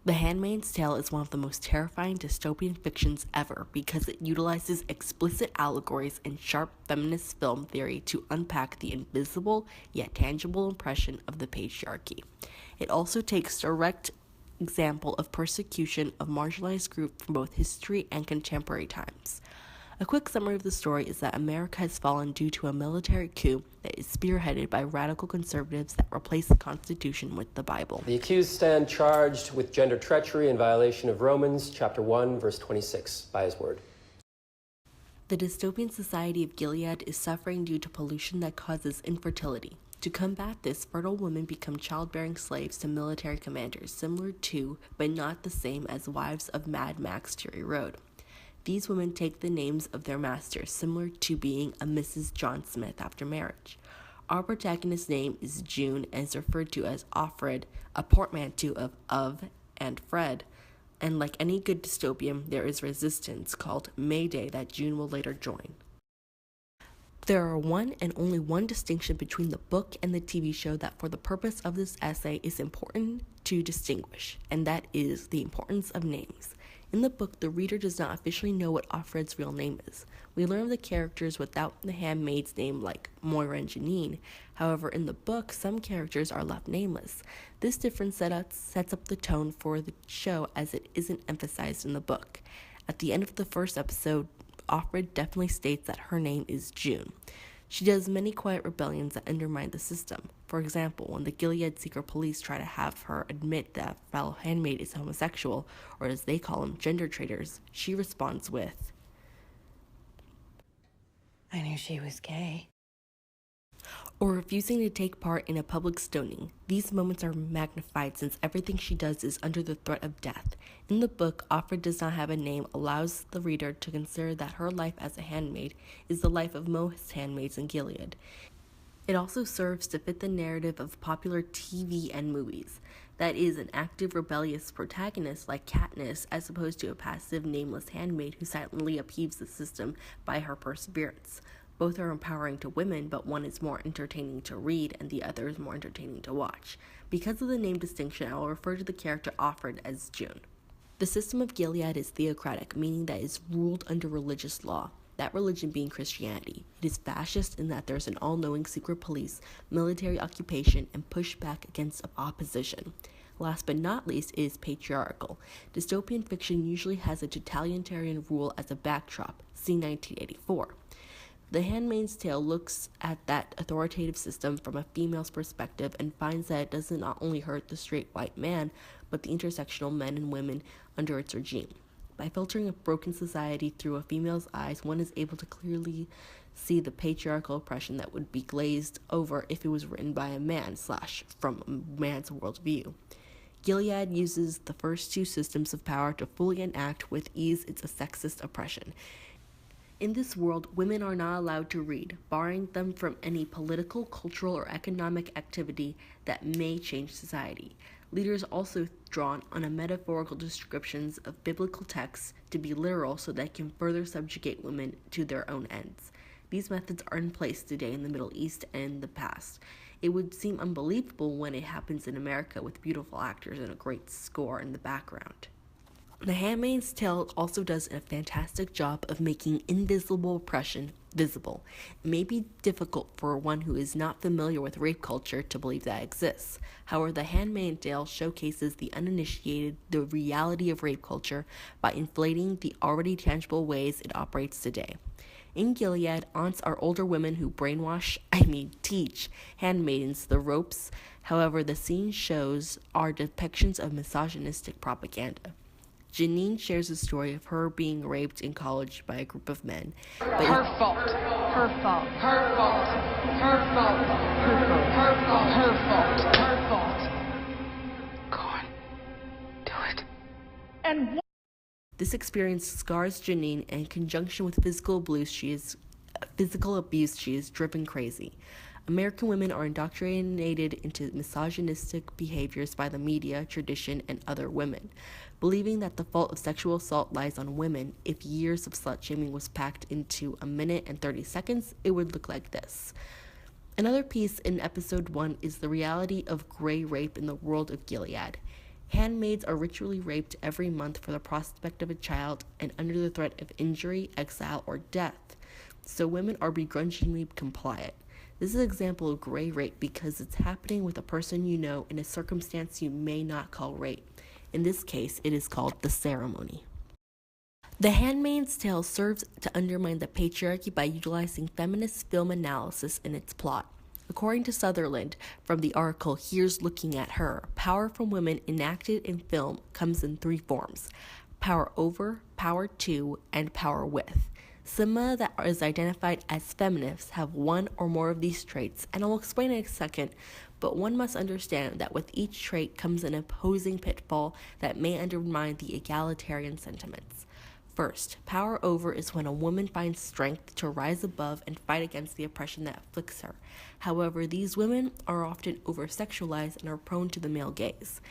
The Handmaid's Tale is one of the most terrifying dystopian fictions ever because it utilizes explicit allegories and sharp feminist film theory to unpack the invisible yet tangible oppression of the patriarchy. It also takes direct example of persecution of marginalized groups from both history and contemporary times. A quick summary of the story is that America has fallen due to a military coup that is spearheaded by radical conservatives that replace the Constitution with the Bible. The accused stand charged with gender treachery in violation of Romans chapter 1, verse 26, by his word. The dystopian society of Gilead is suffering due to pollution that causes infertility. To combat this, fertile women become childbearing slaves to military commanders, similar to, but not the same as, wives of Mad Max Fury Road. These women take the names of their masters, similar to being a Mrs. John Smith after marriage. Our protagonist's name is June and is referred to as Offred, a portmanteau of and Fred. And like any good dystopian, there is resistance called Mayday that June will later join. There are one and only one distinction between the book and the TV show that for the purpose of this essay is important to distinguish, and that is the importance of names. In the book, the reader does not officially know what Offred's real name is. We learn of the characters without the handmaid's name like Moira and Janine. However, in the book, some characters are left nameless. This difference sets up the tone for the show as it isn't emphasized in the book. At the end of the first episode, Offred definitely states that her name is June. She does many quiet rebellions that undermine the system. For example, when the Gilead secret police try to have her admit that a fellow handmaid is homosexual, or as they call them, gender traitors, she responds with, "I knew she was gay." Or refusing to take part in a public stoning. These moments are magnified since everything she does is under the threat of death. In the book, Offred does not have a name, allows the reader to consider that her life as a handmaid is the life of most handmaids in Gilead. It also serves to fit the narrative of popular TV and movies. That is, an active, rebellious protagonist like Katniss, as opposed to a passive, nameless handmaid who silently upheaves the system by her perseverance. Both are empowering to women, but one is more entertaining to read and the other is more entertaining to watch. Because of the name distinction, I will refer to the character Offred as June. The system of Gilead is theocratic, meaning that it is ruled under religious law, that religion being Christianity. It is fascist in that there's an all-knowing secret police, military occupation, and pushback against opposition. Last but not least, it is patriarchal. Dystopian fiction usually has a totalitarian rule as a backdrop, see 1984. The Handmaid's Tale looks at that authoritative system from a female's perspective and finds that it doesn't not only hurt the straight white man, but the intersectional men and women under its regime. By filtering a broken society through a female's eyes, one is able to clearly see the patriarchal oppression that would be glazed over if it was written by a man / from a man's worldview. Gilead uses the first two systems of power to fully enact with ease its sexist oppression. In this world, women are not allowed to read, barring them from any political, cultural, or economic activity that may change society. Leaders also drawn on a metaphorical descriptions of biblical texts to be literal so they can further subjugate women to their own ends. These methods are in place today in the Middle East and in the past. It would seem unbelievable when it happens in America with beautiful actors and a great score in the background. The Handmaid's Tale also does a fantastic job of making invisible oppression visible. It may be difficult for one who is not familiar with rape culture to believe that exists. However, The Handmaid's Tale showcases the uninitiated the reality of rape culture by inflating the already tangible ways it operates today. In Gilead, aunts are older women who teach handmaidens the ropes. However, the scene shows are depictions of misogynistic propaganda. Janine shares a story of her being raped in college by a group of men. Her fault. Her fault. Her fault. Her fault. Her fault. Her fault. Her fault. Her fault. Go on. Do it. And this experience scars Janine, and in conjunction with physical abuse, she is driven crazy. American women are indoctrinated into misogynistic behaviors by the media, tradition, and other women, believing that the fault of sexual assault lies on women. If years of slut-shaming was packed into a minute and 30 seconds, it would look like this. Another piece in episode 1 is the reality of gray rape in the world of Gilead. Handmaids are ritually raped every month for the prospect of a child and under the threat of injury, exile, or death. So women are begrudgingly compliant. This is an example of gray rape because it's happening with a person you know in a circumstance you may not call rape. In this case, it is called the ceremony. The Handmaid's Tale serves to undermine the patriarchy by utilizing feminist film analysis in its plot. According to Sutherland, from the article Here's Looking at Her, power from women enacted in film comes in three forms: power over, power to, and power with. Cinema that is identified as feminists have one or more of these traits, and I'll explain in a second, but one must understand that with each trait comes an opposing pitfall that may undermine the egalitarian sentiments. First, power over is when a woman finds strength to rise above and fight against the oppression that afflicts her. However, these women are often over-sexualized and are prone to the male gaze.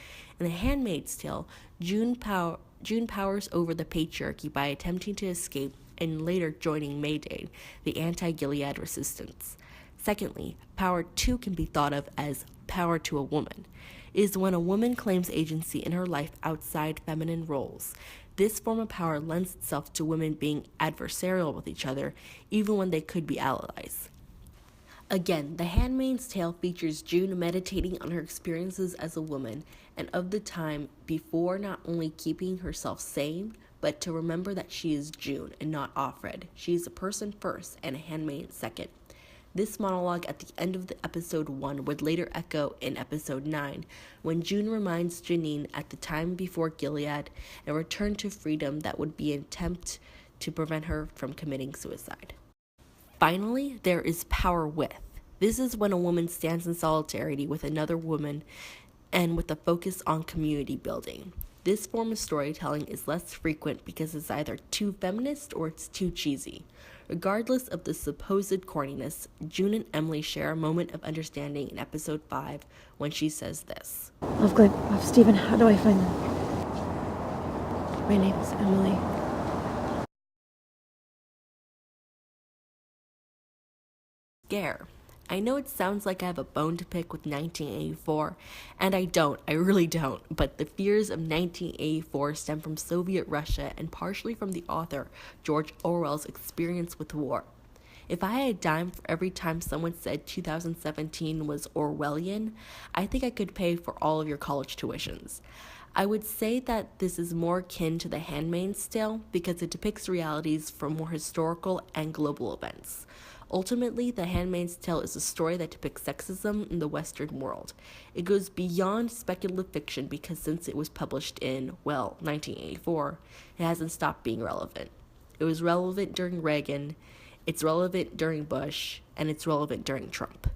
In The Handmaid's Tale, June powers over the patriarchy by attempting to escape and later joining Mayday, the anti-Gilead resistance. Secondly, power to can be thought of as power to a woman. It is when a woman claims agency in her life outside feminine roles. This form of power lends itself to women being adversarial with each other, even when they could be allies. Again, The Handmaid's Tale features June meditating on her experiences as a woman and of the time before, not only keeping herself sane, but to remember that she is June and not Offred. She is a person first and a handmaid second. This monologue at the end of the episode 1 would later echo in episode 9, when June reminds Janine at the time before Gilead a return to freedom that would be an attempt to prevent her from committing suicide. Finally, there is power with. This is when a woman stands in solidarity with another woman and with a focus on community building. This form of storytelling is less frequent because it's either too feminist or it's too cheesy. Regardless of the supposed corniness, June and Emily share a moment of understanding in episode 5 when she says this. Lovegood, Stephen, how do I find them? My name is Emily. Scare. I know it sounds like I have a bone to pick with 1984, and I don't, I really don't, but the fears of 1984 stem from Soviet Russia and partially from the author George Orwell's experience with war. If I had a dime for every time someone said 2017 was Orwellian, I think I could pay for all of your college tuitions. I would say that this is more akin to The Handmaid's Tale because it depicts realities from more historical and global events. Ultimately, The Handmaid's Tale is a story that depicts sexism in the Western world. It goes beyond speculative fiction because since it was published in, 1984, it hasn't stopped being relevant. It was relevant during Reagan, it's relevant during Bush, and it's relevant during Trump.